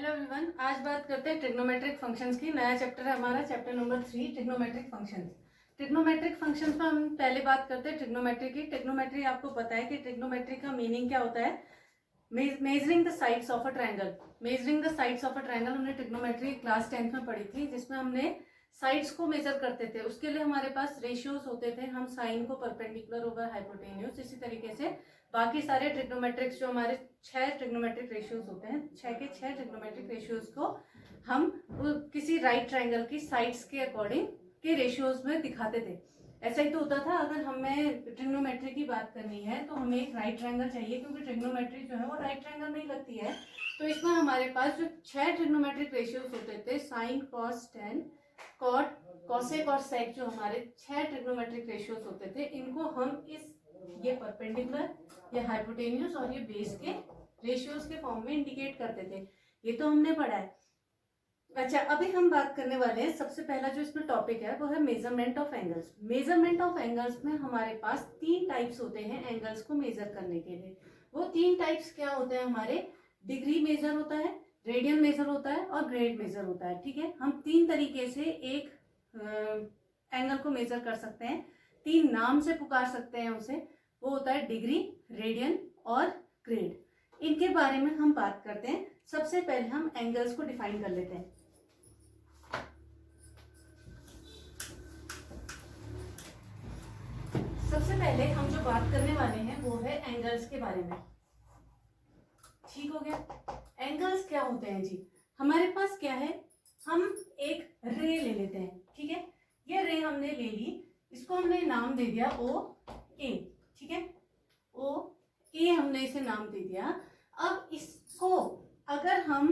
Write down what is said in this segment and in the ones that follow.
Hello everyone, आज बात करते हैं ट्रिग्नोमेट्रिक फंक्शंस की। नया चैप्टर है हमारा, chapter number 3, trigonometric functions. Trigonometric functions में हम पहले बात करते हैं ट्रिग्नोमेट्री की। ट्रिग्नोमेट्री आपको पता है कि ट्रिग्नोमेट्री का मीनिंग क्या होता है? Measuring the sides of a triangle. Measuring the sides of a triangle हमने ट्रिग्नोमेट्री क्लास 10th में पढ़ी थी, जिसमें हमने साइड्स को मेजर करते थे। उसके लिए हमारे पास रेशियोज होते थे। हम साइन को परपेंडिकुलर ओवर हाइपोटेन्यूज, इसी तरीके से बाकी सारे ट्रिग्नोमेट्रिक्स जो हमारे 6 ट्रिग्नोमेट्रिक रेशियोज होते हैं, 6 के 6 ट्रिग्नोमेट्रिक रेशियोज को हम किसी राइट ट्रायंगल की साइड्स के अकॉर्डिंग के रेशियोज में दिखाते थे। ऐसा ही तो होता था। अगर हमें ट्रिग्नोमेट्री की बात करनी है तो हमें एक राइट ट्रायंगल चाहिए, क्योंकि ट्रिग्नोमेट्री जो है वो राइट ट्रायंगल में ही लगती है। तो इसमें हमारे पास जो 6 ट्रिग्नोमेट्रिक रेशियोज होते थे, sine, cos, tan, cot, cosec और सेक, जो हमारे 6 ट्रिग्नोमेट्रिक रेशियोज होते थे, इनको हम ये परपेंडिकुलर, ये हाइपोटेन्यूज और ये बेस के रेशियोज के फॉर्म में इंडिकेट करते थे। ये तो हमने पढ़ा है। अच्छा, अभी हम बात करने वाले हैं, सबसे पहला जो इसमें टॉपिक है वो है measurement of angles. Measurement of angles में हमारे पास 3 टाइप्स होते हैं एंगल्स को मेजर करने के लिए। वो 3 टाइप्स क्या होते हैं हमारे? डिग्री मेजर होता है, रेडियन मेजर होता है और ग्रेड मेजर होता है। ठीक है, हम 3 तरीके से एक एंगल को मेजर कर सकते हैं। 3 नाम से पुकार सकते हैं उसे। वो होता है डिग्री, रेडियन और ग्रेड। इनके बारे में हम बात करते हैं। सबसे पहले हम एंगल्स को डिफाइन कर लेते हैं। सबसे पहले हम जो बात करने वाले हैं वो है एंगल्स के बारे में। ठीक हो गया। एंगल्स क्या होते हैं जी? हमारे पास क्या है, हम एक रे ले लेते हैं। ठीक है, ये रे हमने ले ली, इसको हमने नाम दे दिया ओ ए। ठीक है, ओ ए हमने इसे नाम दे दिया। अब इसको अगर हम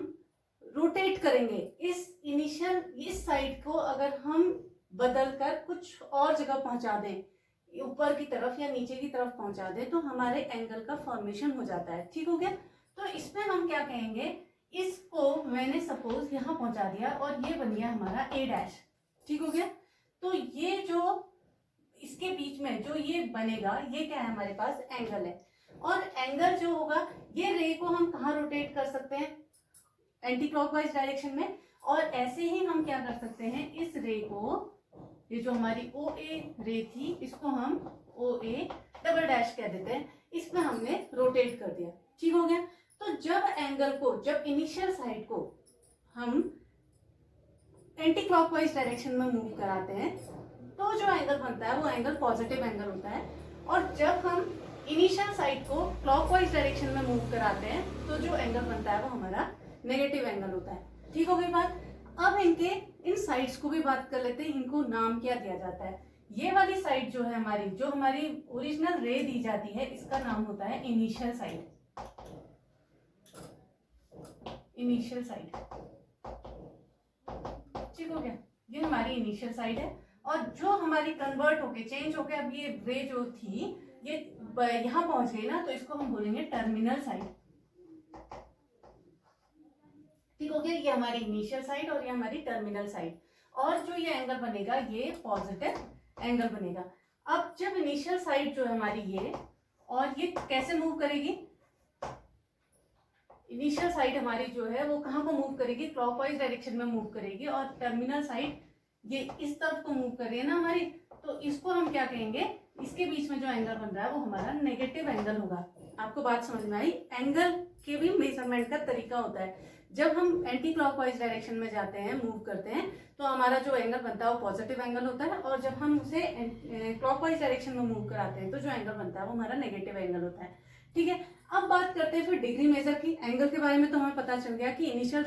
रोटेट करेंगे, इस साइड को अगर हम बदलकर कुछ और जगह पहुंचा दें, ऊपर की तरफ या नीचे की तरफ पहुंचा दें, तो हमारे एंगल का फॉर्मेशन हो जाता है। ठीक हो गया। तो इसमें हम क्या कहेंगे, इसको मैंने सपोज यहां पहुंचा दिया और ये बन गया हमारा ए डैश। ठीक हो गया। तो ये जो इसके बीच में जो ये बनेगा, ये क्या है, हमारे पास एंगल है। और एंगल जो होगा, ये रे को हम कहाँ रोटेट कर सकते हैं? एंटी क्लॉकवाइज डायरेक्शन में। और ऐसे ही हम क्या कर सकते हैं, इस रे को, ये जो हमारी ओ ए रे थी, इसको हम ओ ए डबल डैश कह देते हैं, इसमें हमने रोटेट कर दिया। ठीक हो गया। तो जब एंगल को, जब इनिशियल साइड को हम एंटी क्लॉकवाइज डायरेक्शन में मूव कराते हैं, तो जो एंगल बनता है वो एंगल पॉजिटिव एंगल होता है। और जब हम इनिशियल साइड को क्लॉकवाइज डायरेक्शन में मूव कराते हैं, तो जो एंगल बनता है वो हमारा नेगेटिव एंगल होता है। ठीक हो गई बात। अब इन साइड्स को भी बात कर लेते हैं, इनको नाम क्या दिया जाता है। ये वाली साइड जो है हमारी, जो हमारी ओरिजिनल रे दी जाती है, इसका नाम होता है इनिशियल साइड। Initial side. ठीक हो गया, ये हमारी इनिशियल साइड है। और जो हमारी कन्वर्ट होके, चेंज होके, अब ये रे जो थी ये यहां पहुंच गई ना, तो इसको हम बोलेंगे टर्मिनल साइड। ठीक हो गया, ये हमारी इनिशियल साइड और ये हमारी टर्मिनल साइड। और जो ये एंगल बनेगा, ये पॉजिटिव एंगल बनेगा। अब जब इनिशियल साइड जो है हमारी ये, और ये कैसे मूव करेगी, इनिशियल साइड हमारी जो है वो कहाँ को मूव करेगी, क्लॉकवाइज डायरेक्शन में मूव करेगी। और टर्मिनल साइड ये इस तरफ को मूव कर रही है ना हमारी, तो इसको हम क्या कहेंगे, इसके बीच में जो एंगल बन रहा है वो हमारा नेगेटिव एंगल होगा। आपको बात समझ में आई? एंगल के भी मेजरमेंट का तरीका होता है। जब हम एंटी क्लॉकवाइज डायरेक्शन में जाते हैं, मूव करते हैं, तो हमारा जो एंगल बनता है वो पॉजिटिव एंगल होता है। और जब हम उसे क्लॉकवाइज डायरेक्शन में मूव कराते हैं, तो जो एंगल बनता है वो हमारा नेगेटिव एंगल होता है। ठीक है, अब बात करते हैं फिर डिग्री मेजर की। एंगल के बारे में तो हमें पता चल गया कि इनिशियल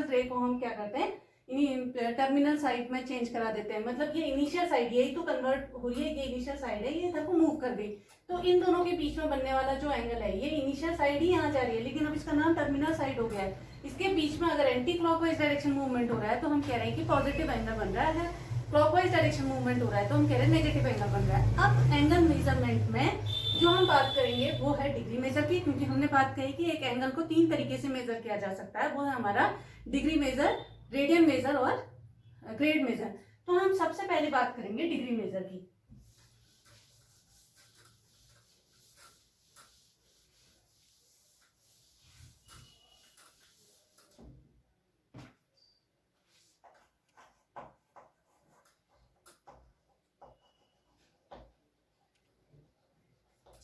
रे को हम क्या करते हैं, टर्मिनल साइड में चेंज करा देते हैं। मतलब ये इनिशियल साइड, यही तो कन्वर्ट हो रही है, ये इनिशियल साइड है, ये इधर को मूव कर गई। तो इन दोनों के बीच में बनने वाला जो एंगल है, ये इनिशियल साइड ही यहाँ जा रही है, लेकिन अब इसका नाम टर्मिनल साइड हो गया है। इसके बीच में अगर एंटी क्लॉकवाइज डायरेक्शन मूवमेंट हो रहा है, तो हम कह रहे हैं कि पॉजिटिव एंगल बन रहा है। क्लॉकवाइज डायरेक्शन मूवमेंट हो रहा है, तो हम कह रहे हैं नेगेटिव एंगल बन रहा है। अब एंगल मेजरमेंट में जो हम बात करेंगे वो है डिग्री मेजर की, क्योंकि हमने बात कही कि एक एंगल को 3 तरीके से मेजर किया जा सकता है। वो है हमारा डिग्री मेजर, रेडियन मेजर और ग्रेड मेजर। तो हम सबसे पहले बात करेंगे डिग्री मेजर की।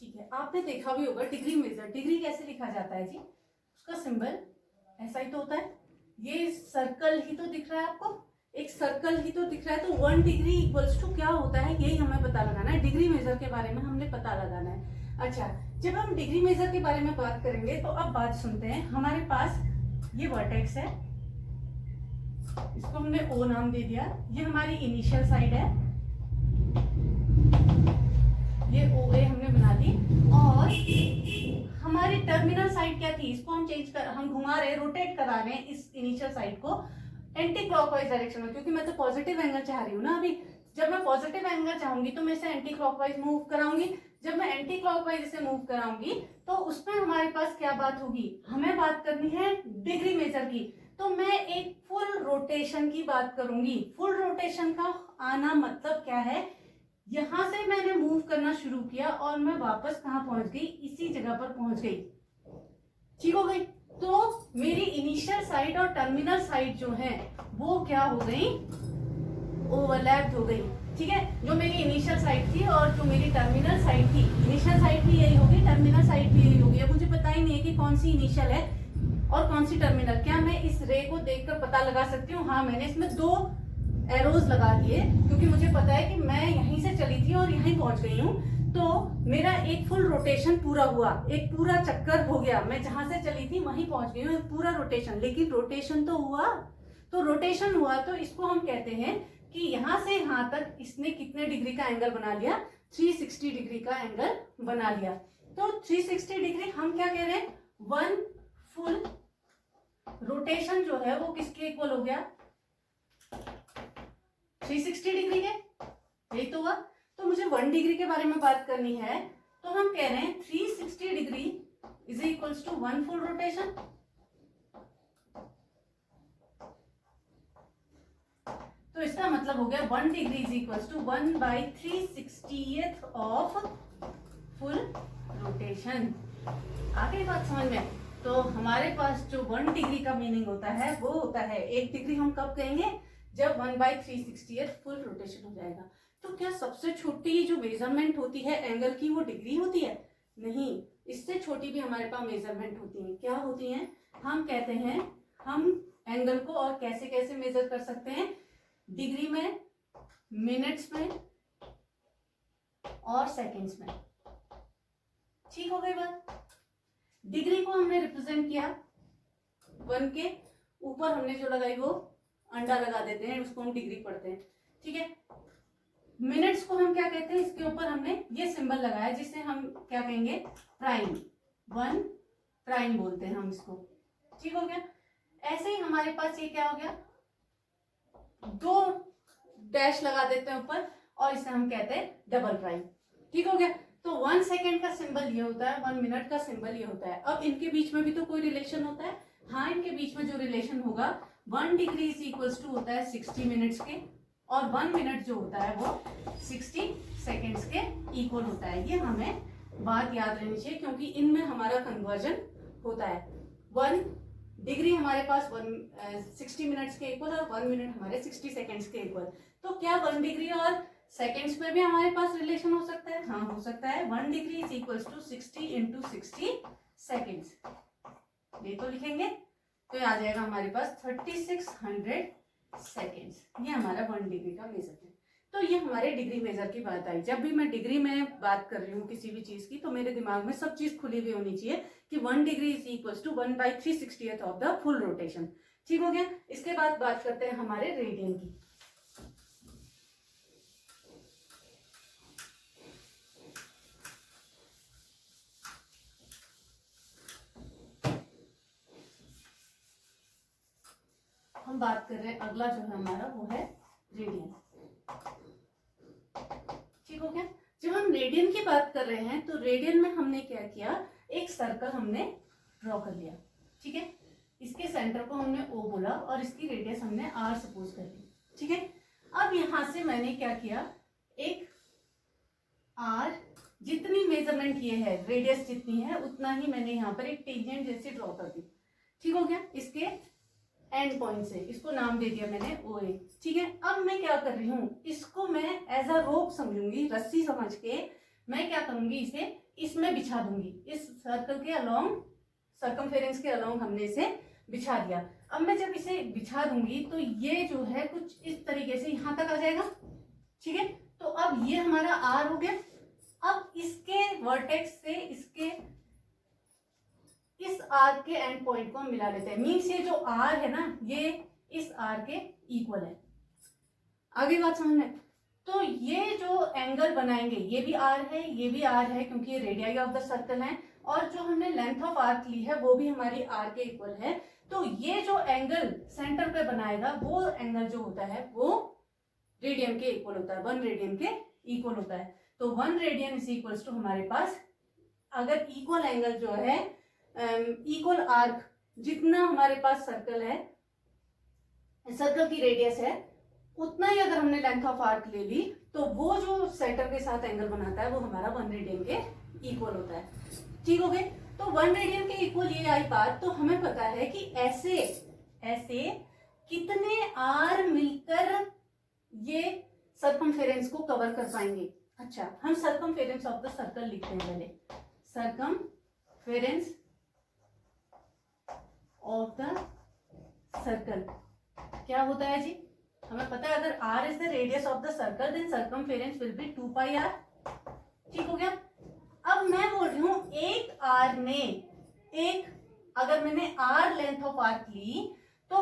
ठीक है, आपने देखा भी होगा डिग्री मेजर, डिग्री कैसे लिखा जाता है जी, उसका सिंबल ऐसा ही तो होता है। ये सर्कल ही तो दिख रहा है आपको, एक सर्कल ही तो दिख रहा है, तो 1 डिग्री इक्वल्स टू क्या होता है, यही हमें पता लगाना है। डिग्री मेजर के बारे में हमने पता लगाना है। अच्छा, जब हम डिग्री मेजर के बारे में बात करेंगे तो अब बात सुनते हैं। हमारे पास ये वर्टेक्स है, इसको हमने ओ नाम दे दिया, ये हमारी इनिशियल साइड है, ये ओ ए हमने बना दी। और हमारी टर्मिनल साइड क्या थी, इसको हम घुमा रहे, रोटेट करा रहे हैं इस इनिशियल साइड को एंटी क्लॉकवाइज डायरेक्शन में, क्योंकि मैं तो पॉजिटिव एंगल चाह रही हूँ ना अभी। जब मैं पॉजिटिव एंगल चाहूंगी तो मैं इसे एंटी क्लॉकवाइज मूव कराऊंगी। जब मैं एंटी क्लॉकवाइज इसे मूव कराऊंगी तो उसमें हमारे पास क्या बात होगी, हमें बात करनी है डिग्री मेजर की। तो मैं एक फुल रोटेशन की बात करूंगी। फुल रोटेशन का आना मतलब क्या है, यहां से मैंने मूव करना शुरू किया और मैं वापस कहां पहुंच गई, इसी जगह पर पहुंच गई। ठीक हो गई। तो मेरी इनिशियल साइड और टर्मिनल साइड जो है वो क्या हो गई, ओवरलैप हो गई। ठीक है, जो मेरी इनिशियल साइड थी और जो मेरी टर्मिनल साइड थी, इनिशियल साइड भी यही होगी, टर्मिनल साइड भी यही होगी। अब मुझे पता ही नहीं है कि कौन सी इनिशियल है और कौन सी टर्मिनल। क्या मैं इस रे को देखकर पता लगा सकती हूँ? हाँ, मैंने इसमें 2 एरोज लगा दिए, क्योंकि मुझे पता है कि मैं यहीं से चली थी और यहीं पहुंच गई हूँ। तो मेरा एक फुल रोटेशन पूरा हुआ, एक पूरा चक्कर हो गया, मैं जहां से चली थी वहीं पहुंच गई हूँ, पूरा रोटेशन। लेकिन रोटेशन तो हुआ, तो रोटेशन हुआ तो इसको हम कहते हैं कि यहां से यहां तक इसने कितने डिग्री का एंगल बना लिया, 360 डिग्री का एंगल बना लिया। तो 360 डिग्री हम क्या कह रहे हैं, 1 फुल रोटेशन जो है वो किसके इक्वल हो गया, 360 डिग्री के, यही तो हुआ। तो मुझे 1 डिग्री के बारे में बात करनी है, तो हम कह रहे हैं 360 degree is equals to 1 full rotation. तो इसका मतलब हो गया 1 degree is equals to 1/360th of full rotation. आ गई बात समझ में? तो हमारे पास जो 1 डिग्री का मीनिंग होता है वो होता है, 1 डिग्री हम कब कहेंगे, जब 1/360th फुल रोटेशन हो जाएगा। तो क्या सबसे छोटी जो मेजरमेंट होती है एंगल की वो डिग्री होती है? नहीं, इससे छोटी भी हमारे पास मेजरमेंट होती है। क्या होती हैं? हम कहते हैं हम एंगल को और कैसे कैसे मेजर कर सकते हैं, डिग्री में, मिनट्स में और सेकंड्स में। ठीक हो गई बात। डिग्री को हमने रिप्रेजेंट किया, 1 के ऊपर हमने जो लगाई वो अंडा लगा देते हैं, उसको हम डिग्री पढ़ते हैं। ठीक है, मिनट्स को हम क्या कहते हैं, इसके ऊपर हमने ये सिंबल लगाया जिसे हम क्या कहेंगे, प्राइम, 1 प्राइम बोलते हैं हम इसको। ठीक हो गया। ऐसे ही हमारे पास ये क्या हो गया, 2 डैश लगा देते हैं ऊपर और इसे हम कहते हैं डबल प्राइम। ठीक हो गया। तो 1 सेकेंड का सिंबल ये होता है, 1 मिनट का सिंबल ये होता है। अब इनके बीच में भी तो कोई रिलेशन होता है। हाँ, इनके बीच में जो रिलेशन होगा, 1 डिग्री इज इक्वल्स टू होता है 60 मिनट्स के, और 1 मिनट जो होता है वो 60 सेकेंड्स के इक्वल होता है। ये हमें बात याद रहनी चाहिए, क्योंकि इनमें हमारा कन्वर्जन होता है। 1 डिग्री हमारे पास 60 मिनट्स के इक्वल और 1 मिनट हमारे 60 सेकेंड्स के इक्वल। तो क्या 1 डिग्री और सेकेंड्स में भी हमारे पास रिलेशन हो सकता है? हाँ, हो सकता है। 1 degree is equals to 60 into 60 seconds. ये तो लिखेंगे तो ये आ जाएगा हमारे पास 3600 सेकेंड्स। ये हमारा 1 डिग्री का मेजर है। तो ये हमारे डिग्री मेजर की बात आई। जब भी मैं डिग्री में बात कर रही हूँ किसी भी चीज की, तो मेरे दिमाग में सब चीज खुली हुई होनी चाहिए कि 1 degree is equals to 1/360th of the full rotation. ठीक हो गया। इसके बाद बात करते हैं हमारे रेडियन की। हम बात कर रहे हैं, अगला जो है हमारा वो है रेडियन। ठीक हो गया। जब हम रेडियन की बात कर रहे हैं तो रेडियन में हमने क्या किया, एक सर्कल हमने ड्रॉ कर लिया। ठीक है, इसके सेंटर को हमने O बोला और इसकी रेडियस हमने R सपोज कर ली। ठीक है, अब यहां से मैंने क्या किया, एक R जितनी मेजरमेंट ये है, रेडियस जितनी है उतना ही मैंने यहाँ पर एक टेंजेंट जैसे ड्रॉ कर दी। ठीक हो गया। इसके एंड पॉइंट से इसको नाम दे दिया मैंने OA। ठीक है, अब मैं क्या कर रही हूँ, इसको मैं एज अ रोप समझूंगी, रस्सी समझ के मैं क्या करूंगी, इसे इसमें बिछा दूंगी, इस सर्कल के अलोंग, सर्कमफेरेंस के अलोंग हमने इसे बिछा दिया। अब मैं जब इसे बिछा दूंगी तो ये जो है कुछ इस तरीके से यहां तक आ जाएगा, ठीक है। तो अब ये हमारा आर हो गया। अब इसके वर्टेक्स से इसके इस आर के एंड पॉइंट को हम मिला लेते हैं। मीन्स ये जो आर है ना, ये इस आर के इक्वल है। आगे बात समझ में। तो ये जो एंगल बनाएंगे, ये भी आर है, ये भी आर है, क्योंकि ये रेडियाई ऑफ द सर्कल है, और जो हमने लेंथ ऑफ आर्क ली है वो भी हमारी आर के इक्वल है। तो ये जो एंगल सेंटर पे बनाएगा, वो एंगल जो होता है वो रेडियन के इक्वल होता है, 1 रेडियन के इक्वल होता है। तो 1 रेडियन इज इक्वल्स टू हमारे पास, अगर इक्वल एंगल जो है, इक्वल आर्क, जितना हमारे पास सर्कल है, सर्कल की रेडियस है, उतना ही अगर हमने लेंथ ऑफ आर्क ले ली, तो वो जो सेंटर के साथ एंगल बनाता है वो हमारा 1 रेडियन के इक्वल होता है। ठीक हो गए। तो 1 रेडियन के इक्वल ये आई बात। तो हमें पता है कि ऐसे ऐसे कितने आर मिलकर ये सर्कमफेरेंस को कवर कर पाएंगे। अच्छा, हम सर्कमफेरेंस ऑफ द सर्कल लिखते हैं पहले। सर्कमफेरेंस ऑफ द सर्कल क्या होता है जी? हमें पता है अगर r is the radius of the circle then circumference will be 2 pi r। ठीक हो गया। अब मैं बोल रही हूं एक r ने, एक अगर मैंने r लेंथ ऑफ आर्क ली, तो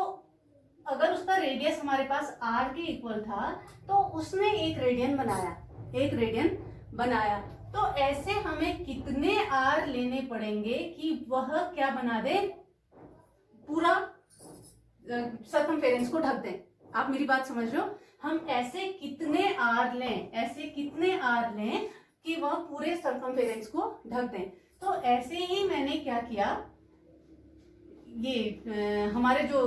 अगर उसका रेडियस हमारे पास r के इक्वल था, तो उसने एक रेडियन बनाया, एक रेडियन बनाया। तो ऐसे हमें कितने r लेने पड़ेंगे कि वह क्या बना दे, पूरा सर्कमफेरेंस को ढक दें। आप मेरी बात समझ रहे हो? हम ऐसे कितने आर लें, ऐसे कितने आर लें कि वह पूरे सर्कमफेरेंस को ढक दें। तो ऐसे ही मैंने क्या किया, ये हमारे जो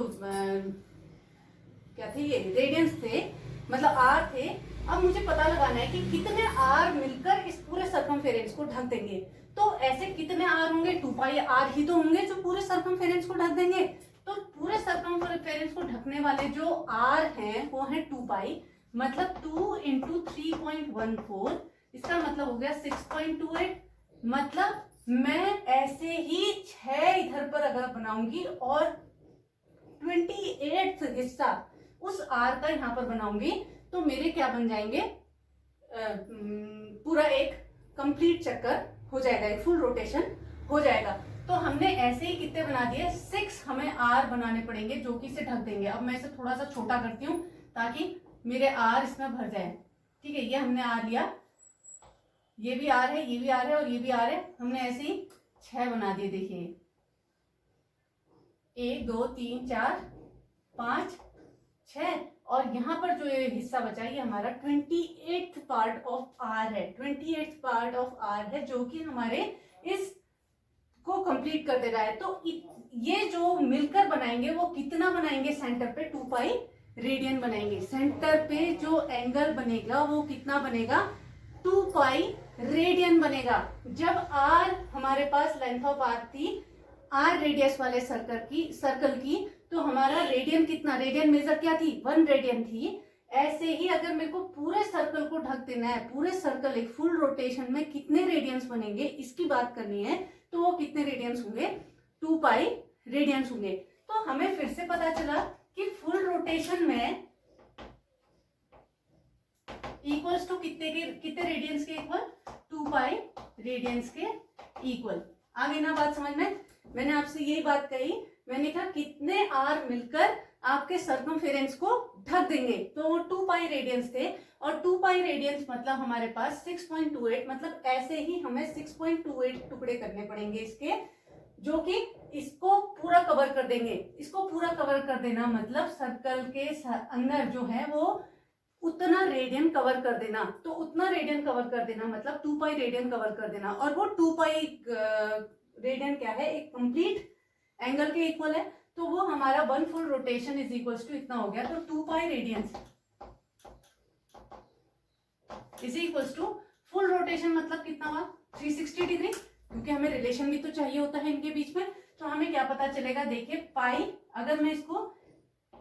क्या थे, ये रेडियंस थे, मतलब आर थे। अब मुझे पता लगाना है कि कितने आर मिलकर इस पूरे सर्कमफेरेंस को ढक देंगे। तो ऐसे कितने आर होंगे, 2 पाई आर ही तो होंगे जो पूरे सर्कमफेरेंस को ढक देंगे। तो पूरे सर्कमफेरेंस को ढकने वाले जो आर हैं वो है 2 पाई, मतलब 2 इंटू 3.14, इसका मतलब हो गया 6.28। मतलब मैं ऐसे ही 6 इधर पर अगर बनाऊंगी और 28th हिस्सा उस आर का यहाँ पर बनाऊंगी, तो मेरे क्या बन जाएंगे, पूरा एक कंप्लीट चक्कर हो जाएगा, एक फुल रोटेशन हो जाएगा। तो हमने ऐसे ही कितने बना दिए, 6 हमें आर बनाने पड़ेंगे जो कि इसे ढक देंगे। अब मैं इसे थोड़ा सा छोटा करती हूँ ताकि मेरे आर इसमें भर जाए। ठीक है, ये हमने आर लिया, ये भी आर है, ये भी आर है और ये भी आर है। हमने ऐसे ही 6 बना दिए। देखिए 1 2 3 4 5 6, और यहाँ पर जो ये हिस्सा बचा ये हमारा 28th पार्ट ऑफ आर है, 28th पार्ट ऑफ आर है, जो कि हमारे इस को कंप्लीट कर दे रहा है। तो ये जो मिलकर बनाएंगे वो कितना बनाएंगे, सेंटर पे 2 पाई रेडियन बनाएंगे। सेंटर पे जो एंगल बनेगा वो कितना बनेगा, 2 पाई रेडियन बनेगा। जब आर हमारे पास लेंथ ऑफ आर थी, आर रेडियस वाले सर्कल की, तो हमारा रेडियन कितना, रेडियन मेजर क्या थी, 1 रेडियन थी। ऐसे ही अगर मेरे को पूरे सर्कल को ढक देना है, पूरे सर्कल एक फुल रोटेशन में कितने रेडियंस बनेंगे इसकी बात करनी है, तो वो कितने रेडियंस होंगे, 2 पाई रेडियंस होंगे। तो हमें फिर से पता चला कि फुल रोटेशन में इक्वल्स टू कितने रेडियंस के इक्वल, 2 पाई रेडियंस के इक्वल। आगे ना बात समझ में। मैंने आपसे यही बात कही, मैंने कहा कितने आर मिलकर आपके सर्कमफेरेंस को ढक देंगे, तो वो 2 पाई रेडियंस थे। और 2 पाई रेडियंस मतलब हमारे पास 6.28, मतलब ऐसे ही हमें 6.28 टुकड़े करने पड़ेंगे इसके, जो कि इसको पूरा कवर कर देंगे। इसको पूरा कवर कर देना मतलब सर्कल के अंदर जो है वो उतना रेडियन कवर कर देना। तो उतना रेडियन कवर कर देना मतलब 2 पाई रेडियन कवर कर देना। और वो 2 पाई रेडियन क्या है, एक कंप्लीट एंगल के इक्वल है। तो वो हमारा 1 full rotation is equals to इतना हो गया। तो 2 pi radians is equals to full rotation मतलब कितना हुआ, 360 डिग्री, क्योंकि हमें रिलेशन भी तो चाहिए होता है इनके बीच में। तो हमें क्या पता चलेगा, देखिए पाई, अगर मैं इसको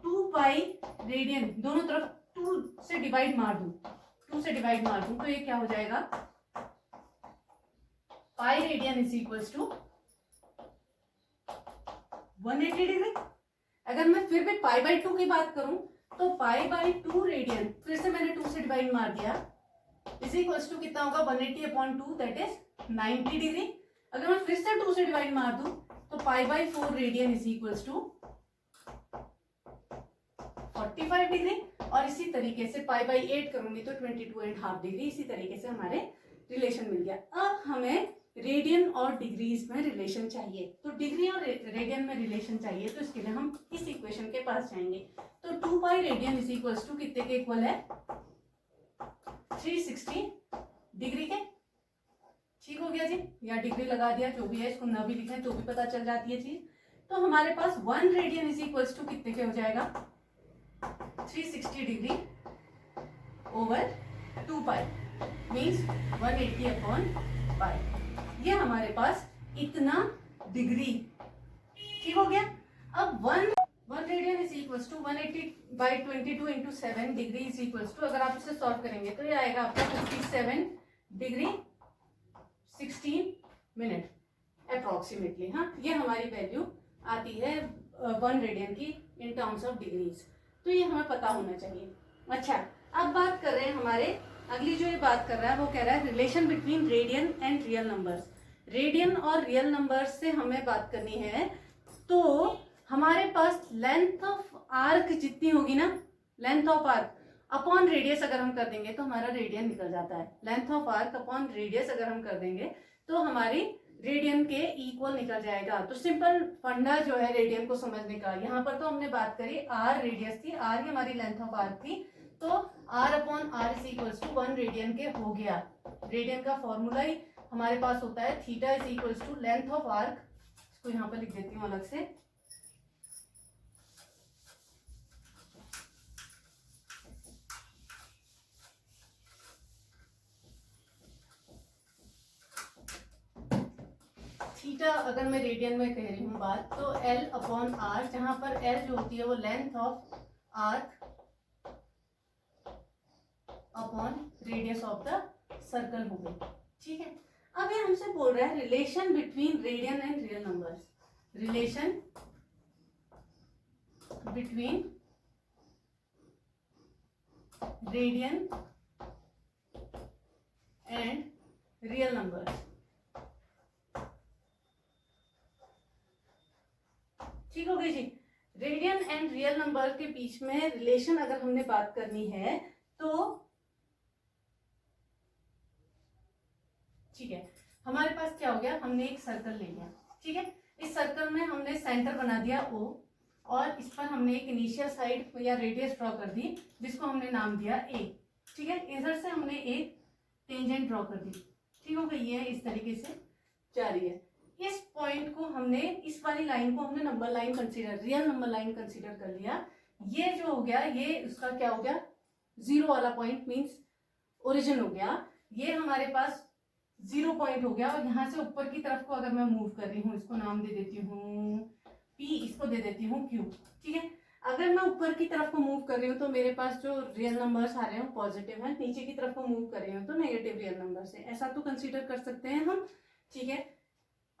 2 पाई रेडियन दोनों तरफ 2 से डिवाइड मार दूं, 2 से डिवाइड मार दूं, तो ये क्या हो जाएगा, pi radian is equals to 180 degree. अगर मैं फिर भी पाई बाई 2 की बात करूं तो पाई बाई 2 रेडियन, फिर से मैंने 2 से डिवाइड मार दिया, इज इक्वल्स टू कितना होगा 180 अपॉन 2 दैट इज 90 डिग्री। अगर मैं फिर से 2 से डिवाइड मार दूं तो pi by 4 radian is equals to 45 degree. और इसी तरीके से पाई बाई 8 करूंगी तो 22.5 डिग्री। इसी तरीके से हमारे रिलेशन मिल गया। अब हमें रेडियन और डिग्रीज में रिलेशन चाहिए, तो डिग्री और रेडियन में रिलेशन चाहिए, तो इसके लिए हम इस इक्वेशन के पास जाएंगे। तो 2 pi radian is equals to कितने के इक्वल है 360 डिग्री के। ठीक हो गया जी, या डिग्री लगा दिया, जो भी है, इसको न भी लिखें तो भी पता चल जाती है चीज। तो हमारे पास 1 रेडियन इज इक्वल्स टू कितने के हो जाएगा 360 डिग्री ओवर 2 पाई मीन्स 180 अपॉन पाई। ये हमारे पास इतना डिग्री। ठीक हो गया। अब 1 radian is equals to 180 by 22 into 7 degree is equals to, अगर आप इसे सॉल्व करेंगे तो ये आएगा आपका 57 डिग्री 16 मिनट अप्रोक्सीमेटली। हाँ, ये हमारी वैल्यू आती है 1 रेडियन की इन टर्म्स ऑफ डिग्रीज। तो ये हमें पता होना चाहिए। अच्छा, अब बात कर रहे हैं हमारे, अगली जो ये बात कर रहा है वो कह रहा है relation between radian and real numbers. Radian और रियल नंबर्स से हमें बात करनी है, तो हमारे पास लेंथ ऑफ आर्क जितनी होगी ना, length of arc upon radius अगर हम कर देंगे तो हमारा रेडियन निकल जाता है। Length of arc upon radius अगर हम कर देंगे तो हमारी रेडियन के इक्वल निकल जाएगा। तो सिंपल फंडा जो है रेडियन को समझने का, यहाँ पर तो हमने बात करी आर रेडियस थी, आर ही हमारी लेंथ ऑफ आर्क थी, तो R upon R is equals to 1 radian के हो गया। रेडियन का फॉर्मूला ही हमारे पास होता है theta is equals to length of arc, इसको यहाँ पर लिख देती हूँ अलग से, थीटा अगर मैं रेडियन में कह रही हूँ बात, तो एल अपॉन आर, जहां पर एल जो होती है वो length of arc upon radius of the circle हो गई। ठीक है। अब ये हमसे बोल रहा है relation between radian and real numbers. Relation between radian and real numbers. ठीक हो गई जी। रेडियन एंड रियल नंबर के बीच में रिलेशन अगर हमने बात करनी है तो ठीक है, हमारे पास क्या हो गया, हमने एक सर्कल ले लिया। ठीक है, इस सर्कल में हमने सेंटर बना दिया O, और इस पर हमने एक इनिशियल साइड या रेडियस ड्रॉ कर दी जिसको हमने नाम दिया A। ठीक है, इधर से हमने एक टेंजेंट ड्रॉ कर दी। ठीक हो गई, ये इस तरीके से जा रही है। इस पॉइंट को हमने, इस वाली लाइन को हमने number line consider, real number line consider कर लिया। ये जो हो गया, ये उसका क्या हो गया, 0 वाला पॉइंट मींस ओरिजिन हो गया। ये हमारे पास 0 पॉइंट हो गया, और यहाँ से ऊपर की तरफ को अगर मैं मूव कर रही हूँ, इसको नाम दे देती हूँ P, इसको दे देती हूँ Q। ठीक है, अगर मैं ऊपर की तरफ को मूव कर रही हूँ तो मेरे पास जो रियल नंबर्स आ रहे हैं पॉजिटिव है, नीचे की तरफ को मूव कर रही हूँ तो नेगेटिव रियल नंबर्स है, ऐसा तो कंसीडर कर सकते हैं हम। ठीक है।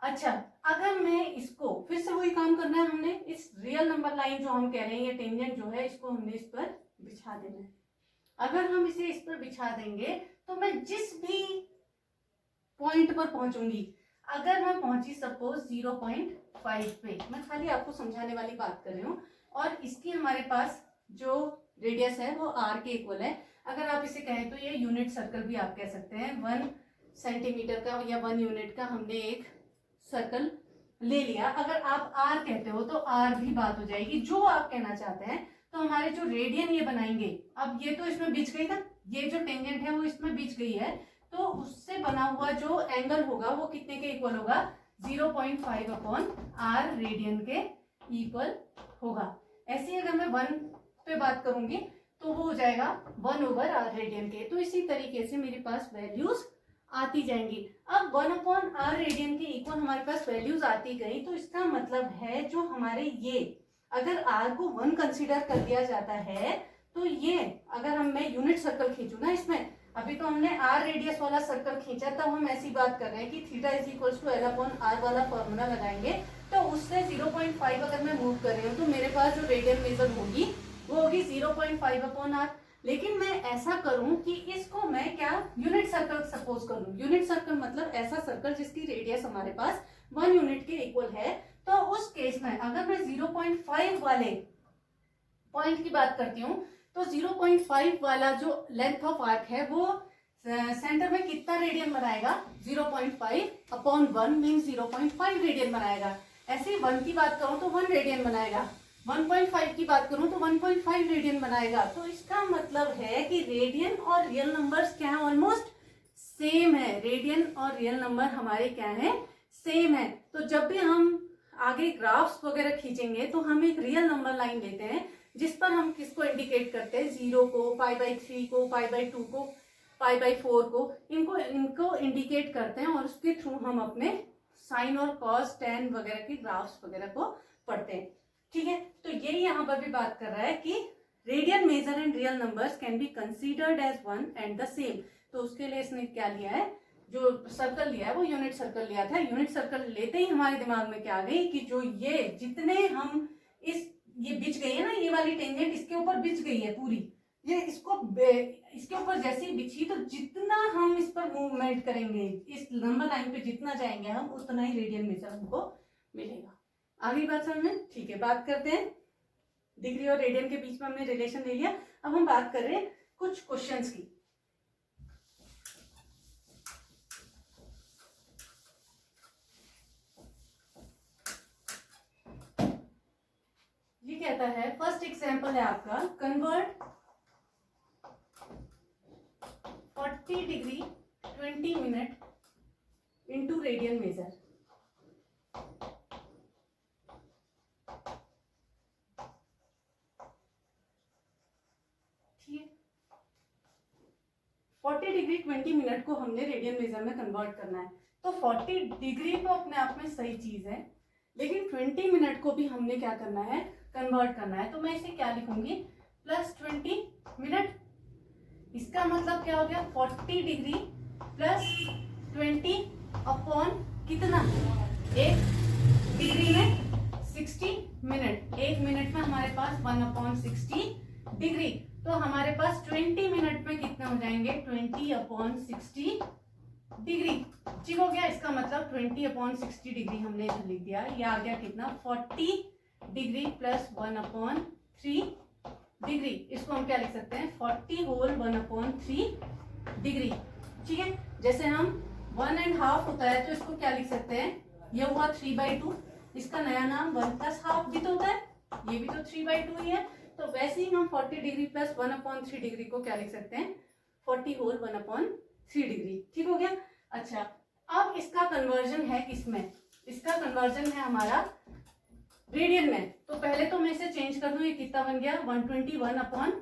अच्छा, अगर मैं इसको फिर से वही काम करना है, हमने इस रियल नंबर लाइन जो हम कह रहे हैं, ये टेंजेंट जो है, इसको हमने इस पर बिछा देना है। अगर हम इसे इस पर बिछा देंगे तो मैं जिस भी पॉइंट पर पहुंचूंगी, अगर मैं पहुंची सपोज 0.5 पे, मैं खाली आपको समझाने वाली बात कर रही हूँ, और इसकी हमारे पास जो रेडियस है वो r के इक्वल है। अगर आप इसे कहें तो ये यूनिट सर्कल भी आप कह सकते हैं। 1 सेंटीमीटर का या 1 यूनिट का हमने एक सर्कल ले लिया। अगर आप r कहते हो तो r भी बात हो जाएगी, जो आप कहना चाहते हैं। तो हमारे जो रेडियन ये बनाएंगे, अब ये तो इसमें बिछ गई ना, ये जो टेंजेंट है वो इसमें बिछ गई है, तो उससे बना हुआ जो एंगल होगा वो कितने के इक्वल होगा, 0.5 अपॉन r रेडियन के इक्वल होगा। ऐसे ही अगर मैं 1 पे बात करूंगी तो वो हो जाएगा 1 ओवर r रेडियन के। तो इसी तरीके से मेरे पास वैल्यूज आती जाएंगी। अब 1 अपॉन r रेडियन के इक्वल हमारे पास वैल्यूज आती गई, तो इसका मतलब है जो हमारे ये, अगर r को 1 कंसीडर कर दिया जाता है तो ये, अगर मैं यूनिट सर्कल खींचू ना इसमें, अभी तो हमने आर रेडियस वाला सर्कल खींचा, तब हम ऐसी बात कर रहे हैं कि theta is equal to L/R वाला फॉर्मूला लगाएंगे, तो उससे 0.5 अगर मैं मूव कर रही हूँ तो मेरे पास जो रेडियन मेजर होगी वो होगी 0.5/R। लेकिन मैं ऐसा करूं कि इसको मैं क्या यूनिट सर्कल सपोज करूं। यूनिट सर्कल मतलब ऐसा सर्कल जिसकी रेडियस हमारे पास 1 यूनिट के इक्वल है। तो उस केस में अगर मैं 0.5 वाले पॉइंट की बात करती हूँ तो 0.5 वाला जो लेंथ ऑफ आर्क है वो सेंटर में कितना रेडियन बनाएगा, 0.5/1 मीन 0.5 रेडियन बनाएगा। ऐसे ही 1 की बात करूं तो 1 रेडियन बनाएगा, 1.5 की बात करूं तो 1.5 रेडियन बनाएगा। तो इसका मतलब है कि रेडियन और रियल नंबर्स क्या है, ऑलमोस्ट सेम है। रेडियन और रियल नंबर हमारे क्या है, सेम है। तो जब भी हम आगे ग्राफ्स वगैरह खींचेंगे तो हम एक रियल नंबर लाइन लेते हैं जिस पर हम किसको इंडिकेट करते हैं, 0 को, π/3 को, π/2 को, π/4 को, इनको इंडिकेट करते हैं और उसके थ्रू हम अपने साइन और कॉस, टेन वगैरह की ग्राफ्स वगैरह को पढ़ते हैं। ठीक है, तो यही यहाँ पर भी बात कर रहा है कि radian measure and real numbers can be considered as one and the same. तो उसके लिए इसने क्या लिया है, जो सर्कल लिया है वो यूनिट सर्कल लिया था। यूनिट सर्कल लेते ही हमारे दिमाग में क्या आ गई कि जो ये जितने हम ये बिछ गई है ना, ये वाली टेंजेंट इसके ऊपर बिछ गई है पूरी, ये इसके ऊपर जैसे ही बिछी तो जितना हम इस पर मूवमेंट करेंगे, इस नंबर लाइन पे जितना जाएंगे हम, उतना ही रेडियन मेजर हमको मिलेगा। आगे बात समझ में? ठीक है, बात करते हैं। डिग्री और रेडियन के बीच में हमने रिलेशन ले लिया। अब हम बात कर रहे हैं कुछ क्वेश्चंस की। ये कहता है, फर्स्ट एग्जांपल है आपका, convert 40 degree 20 minute into radian major. ठीक है, 40 डिग्री 20 मिनट को हमने रेडियन मेजर में कन्वर्ट करना है। तो 40 डिग्री तो अपने आप में सही चीज है, लेकिन 20 मिनट को भी हमने क्या करना है, कन्वर्ट करना है। तो मैं इसे क्या लिखूंगी, +20 मिनट। इसका मतलब क्या हो गया, 40 डिग्री +20 अपॉन कितना, 1 डिग्री में 60 मिनट। 1 मिनट में हमारे पास 1/60 डिग्री। तो हमारे पास 20 मिनट में कितने हो जाएंगे, 20/60 डिग्री। ठीक हो गया, इसका मतलब 20/60 डिग्री हमने इधर लिख दिया। ये आ गया कितना, 40 डिग्री +1/3 डिग्री। इसको हम क्या लिख सकते हैं, 40 होल 1/3 डिग्री। ठीक है, जैसे हम 1.5 होता है तो इसको क्या लिख सकते हैं, ये हुआ 3/2। इसका नया नाम 1+1/2 भी तो होता है, ये भी तो 3/2 ही है। तो वैसे ही हम 40 डिग्री +1/3 डिग्री को क्या लिख सकते हैं, 40 होल 1/3 डिग्री। ठीक हो गया। अच्छा, अब इसका कन्वर्जन है किसमें, इसका कन्वर्जन है हमारा रेडियन में। तो पहले तो मैं इसे चेंज कर दूं, ये कितना बन गया, 121/3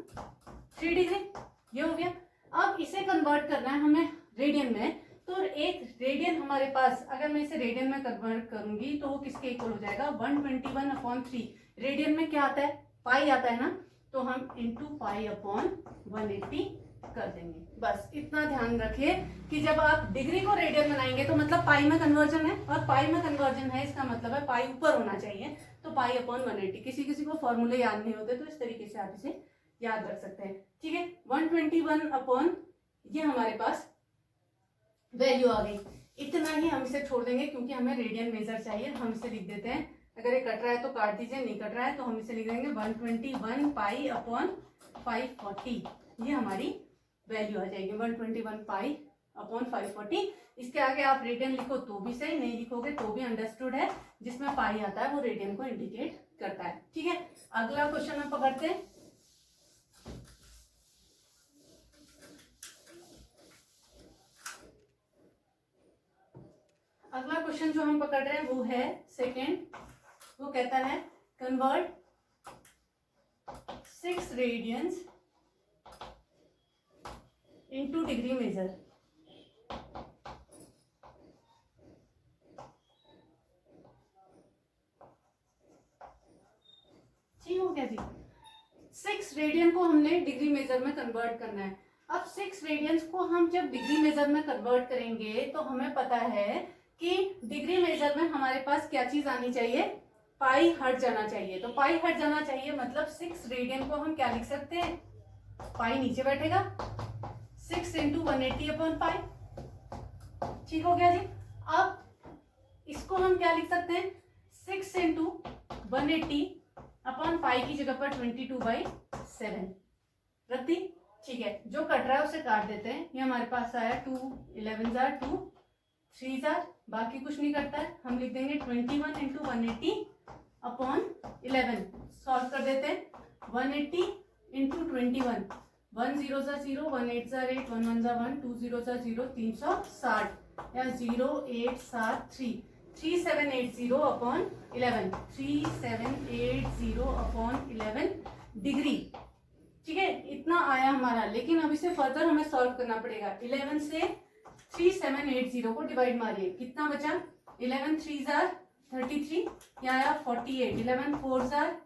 डिग्री। ये हो गया। अब इसे कन्वर्ट करना है हमें रेडियन में। तो एक रेडियन हमारे पास, अगर मैं इसे रेडियन में कन्वर्ट करूंगी तो वो किसके इक्वल हो जाएगा, 121/3। रेडियन में क्या आता है, पाई आता है ना, तो हम इंटू π/180 कर देंगे। बस इतना ध्यान रखिए कि जब आप डिग्री को रेडियन बनाएंगे तो मतलब पाई में कन्वर्जन है, और पाई में कन्वर्जन है इसका मतलब है पाई ऊपर होना चाहिए, तो π/180। किसी किसी को फॉर्मूले याद नहीं होते तो इस तरीके से आप इसे याद रख सकते हैं। ठीक है, 121 अपॉन ये हमारे पास वैल्यू आ गई। इतना ही हम इसे छोड़ देंगे क्योंकि हमें रेडियन मेजर चाहिए। हम इसे लिख देते हैं, अगर ये कट रहा है तो काट दीजिए, नहीं कट रहा है तो हम इसे लिख देंगे 121 π/540। ये हमारी वैल्यू आ जाएगी 121 π/540। इसके आगे आप रेडियन लिखो तो भी सही, नहीं लिखोगे तो भी अंडरस्टूड है। जिसमें पाई आता है वो रेडियन को इंडिकेट करता है। ठीक है, अगला क्वेश्चन हम पकड़ते हैं। अगला क्वेश्चन जो हम पकड़ रहे हैं वो है सेकेंड। वो कहता है convert 6 radians into degree measure. ठीक हो गया जी। 6 रेडियन को हमने डिग्री मेजर में कन्वर्ट करना है। अब 6 रेडियंस को हम जब डिग्री मेजर में कन्वर्ट करेंगे तो हमें पता है कि डिग्री मेजर में हमारे पास क्या चीज आनी चाहिए, पाई हट जाना चाहिए। तो पाई हट जाना चाहिए मतलब 6 रेडियन को हम क्या लिख सकते हैं, पाई नीचे बैठेगा, 6 × 180 अपॉन पाई। ठीक हो गया जी। अब इसको हम क्या लिख सकते हैं, 6 × 180 अपॉन पाई की जगह पर 22/7 रख दी। ठीक है, जो कट रहा है उसे काट देते हैं। ये हमारे पास आया 2 11 जार 2 3 जार, बाकी कुछ नहीं करता है, हम लिख देंगे 21 × 180 अपॉन 11। सॉल्व कर देते हैं, 180 × 21, 1 0 जार 0, 1 8 जार 8, 1 1 जार 1, 2 0 जार 0, 360 या 0873, 3780 अपॉन 11, 3780 अपॉन 11 डिग्री। ठीक है, इतना आया हमारा। लेकिन अब इसे फर्दर हमें सॉल्व करना पड़ेगा। 11 से 3780 को डिवाइड मारिए, कितना बचा, 11 3 जार 33, यहाँ आया 48, 11 4 जार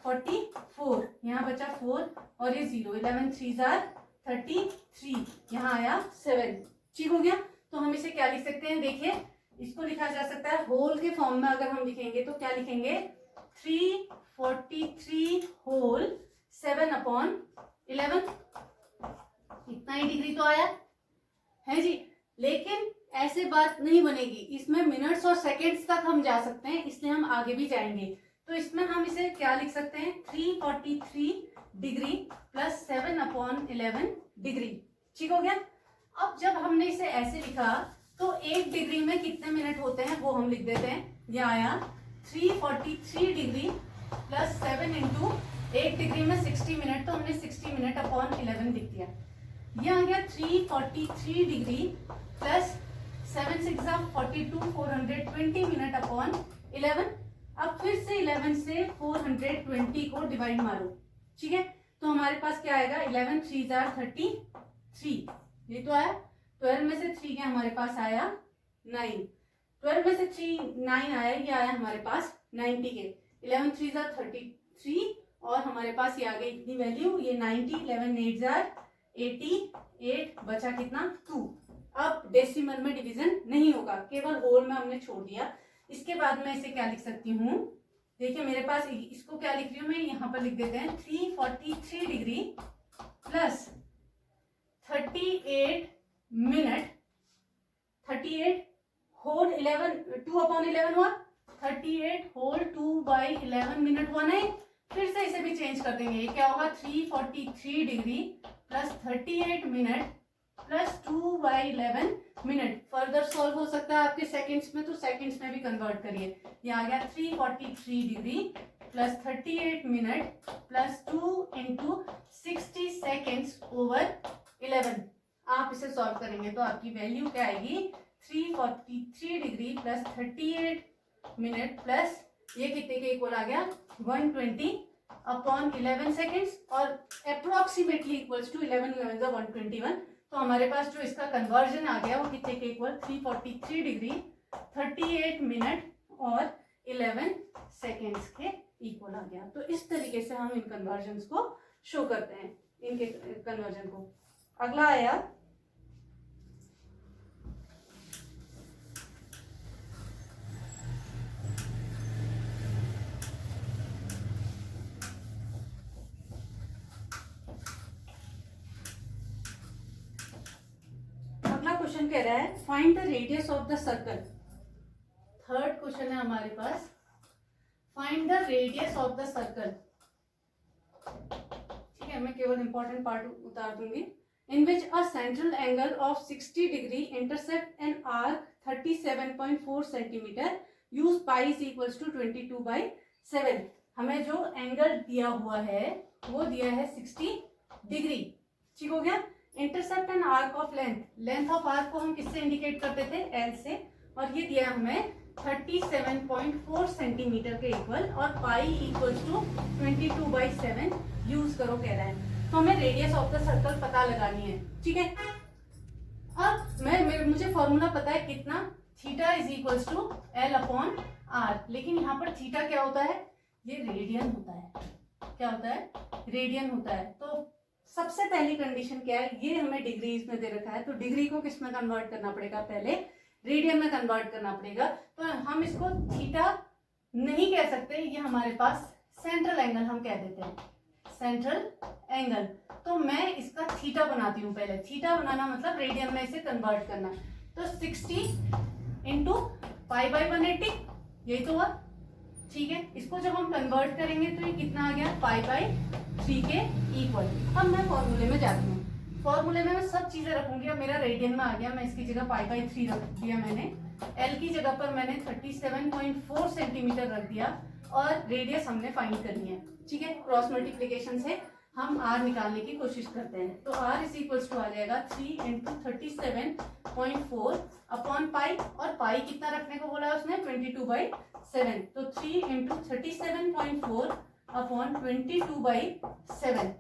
44, यहाँ बचा 4 और ये 0, 11 3 जार 33, यहाँ आया 7। ठीक हो गया। तो हम इसे क्या लिख सकते हैं, देखिए इसको लिखा जा सकता है होल के फॉर्म में। अगर हम लिखेंगे तो क्या लिखेंगे, 343 होल 7 अपॉन 11, इतना ही डिग्री तो आया है जी। लेकिन ऐसे बात नहीं बनेगी, इसमें मिनट्स और सेकेंड्स तक हम जा सकते हैं, इसलिए हम आगे भी जाएंगे। तो इसमें हम इसे क्या लिख सकते हैं, 343 डिग्री प्लस 7 अपॉन 11 डिग्री। ठीक हो गया। अब जब हमने इसे ऐसे लिखा तो 1 डिग्री में कितने मिनट होते हैं वो हम लिख देते हैं। यह आया 343 डिग्री प्लस 7 इंटू 1 डिग्री में 60 मिनट, तो हमने 60 मिनट अपॉन 11 लिख दिया। यह आ गया 343 डिग्री प्लस 7 6 42, 420 मिनट अपॉन 11। अब फिर से 11 से 420 को डिवाइड मारो। ठीक है, तो हमारे पास क्या आएगा, 11 3 जार 33, ये तो आया। 12 में से 3 क्या हमारे पास आया 9, 12 में से 3 9 आया, ये आया हमारे पास 90 के। 11 3 जार 33 और हमारे पास ये आ गई इतनी वैल्यू, ये 90, 11 8 जार 88, बचा कितना 2। अब डेसिमल में डिवीजन नहीं होगा, केवल होल में हमने छोड़ दिया। इसके बाद मैं इसे क्या लिख सकती हूँ, देखिए मेरे पास इसको क्या लिख रही हूँ मैं, यहाँ पर लिख देते हैं 343 degree plus 38 minute, 38 whole 11 2 upon 11 हुआ, 38 होल 2/11 मिनट हुआ नहीं। फिर से इसे भी चेंज कर देंगे, ये क्या होगा 343 degree plus 38 minute plus 2/11 minute. Further solve हो सकता है आपके सेकंड्स में, तो सेकंड्स में भी कन्वर्ट करिए। ये आ गया 343 degree plus 38 minute plus 2 into 60 seconds over 11। आप इसे सॉल्व करेंगे तो आपकी वैल्यू क्या आएगी, 343 डिग्री प्लस 38 मिनट प्लस ये कितने के इक्वल आ गया 120 अपॉन 11 सेकेंड्स और अप्रोक्सीमेटली इक्वल्स टू 11 11 121। तो हमारे पास जो इसका कन्वर्जन आ गया वो कितने के इक्वल, 343 डिग्री 38 मिनट और 11 सेकेंड्स के इक्वल आ गया। तो इस तरीके से हम इन कन्वर्जन्स को शो करते हैं, इनके कन्वर्जन को। अगला आया क्वेश्चन कह रहा है find the radius of the circle. Third question है हमारे पास, find the radius of the circle. ठीक है, मैं केवल इंपॉर्टेंट पार्ट उतार दूंगी। In which a central angle of 60 degree intercept an arc 37.4 centimetre, use pi is equals to 22/7। हमें जो एंगल दिया हुआ है वो दिया है 60 डिग्री। ठीक हो गया। Intercept and arc of length, length of arc को हम किससे इंडिकेट करते थे, एल से, और ये दिया हमें 37.4 सेंटीमीटर के इक्वल और पाई इक्वल्स टू 22/7 यूज करो कह रहा है। तो हमें रेडियस ऑफ द सर्कल पता लगानी है। ठीक है, अब मुझे फॉर्मूला पता है कितना, theta is equals to L upon R. लेकिन यहाँ पर थीटा क्या होता है, ये रेडियन होता है। क्या होता है, रेडियन होता है। तो सबसे पहली कंडीशन क्या है, ये हमें डिग्रीज में दे रखा है, तो डिग्री को किस में कन्वर्ट करना पड़ेगा, पहले रेडियन में कन्वर्ट करना पड़ेगा। तो हम इसको थीटा नहीं कह सकते, ये हमारे पास सेंट्रल एंगल हम कह देते हैं, सेंट्रल एंगल। तो मैं इसका थीटा बनाती हूँ पहले। थीटा बनाना मतलब रेडियन में इसे कन्वर्ट करना। तो 60 इंटू π/180, यही तो हुआ, ठीक है। इसको जब हम कन्वर्ट करेंगे तो ये कितना आ गया, π/3 के इक्वल। अब मैं फॉर्मूले में जाती हूँ, फॉर्मूले में मैं सब चीजें रखूंगी। अब मेरा रेडियन में आ गया, मैं इसकी जगह π/3 रख दिया मैंने, एल की जगह पर मैंने 37.4 सेंटीमीटर रख दिया, और रेडियस हमने फाइंड करनी है, ठीक है। क्रॉस मल्टीप्लीकेशन से हम आर निकालने की कोशिश करते हैं। तो आर इज इक्वल्स टू आ जाएगा 3 इंटू 37.4 अपॉन पाई, और पाई कितना रखने को बोला है उसने, 22/7। तो 3 इंटू 37.4 अपॉन 22/7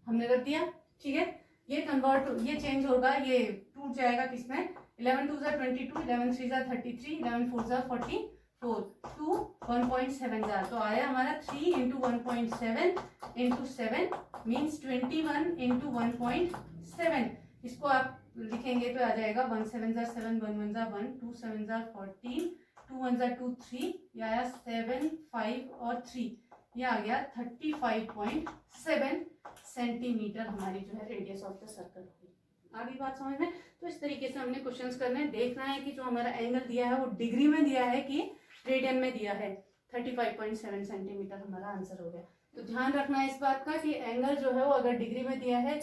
हमने रख दिया, ठीक है। ये कन्वर्ट, ये चेंज होगा, ये टूट जाएगा किसमें, 11 2 जा 22, 11 3 जा 33, 11 4 जा 44, 2 1.7 जा, तो आया हमारा 3 इंटू 1.7 इंटू 7 मीन्स 21 इंटू 1.7। इसको आप लिखेंगे तो आ जाएगा 1 7 जा 7, 1 1 जा 1, 2 7 जा 14, 2 1 जा 2 3, ये आया 7 5 और 3, ये आ गया 35.7 सेंटीमीटर हमारी जो है रेडियस ऑफ द सर्कल होगी। आगे बात समझ में। तो इस तरीके से हमने क्वेश्चंस करने, देखना है कि जो हमारा एंगल दिया है वो डिग्री में दिया है कि रेडियन में दिया है। 35.7 सेंटीमीटर हमारा आंसर हो गया। तो ध्यान रखना है इस बात का कि एंगल जो है वो अगर डिग्री में दिया है,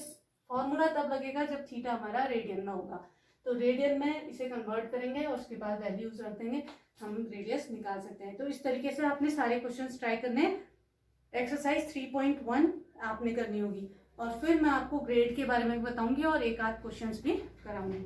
फॉर्मूला तब लगेगा जब थीटा हमारा रेडियन में होगा। तो रेडियन में इसे कन्वर्ट करेंगे और उसके बाद वैल्यूज रख देंगे, हम रेडियस निकाल सकते हैं। तो इस तरीके से आपने सारे क्वेश्चंस ट्राई करने। एक्सरसाइज 3.1 आपने करनी होगी, और फिर मैं आपको ग्रेड के बारे में बताऊंगी और एक आध क्वेश्चंस भी कराऊंगी।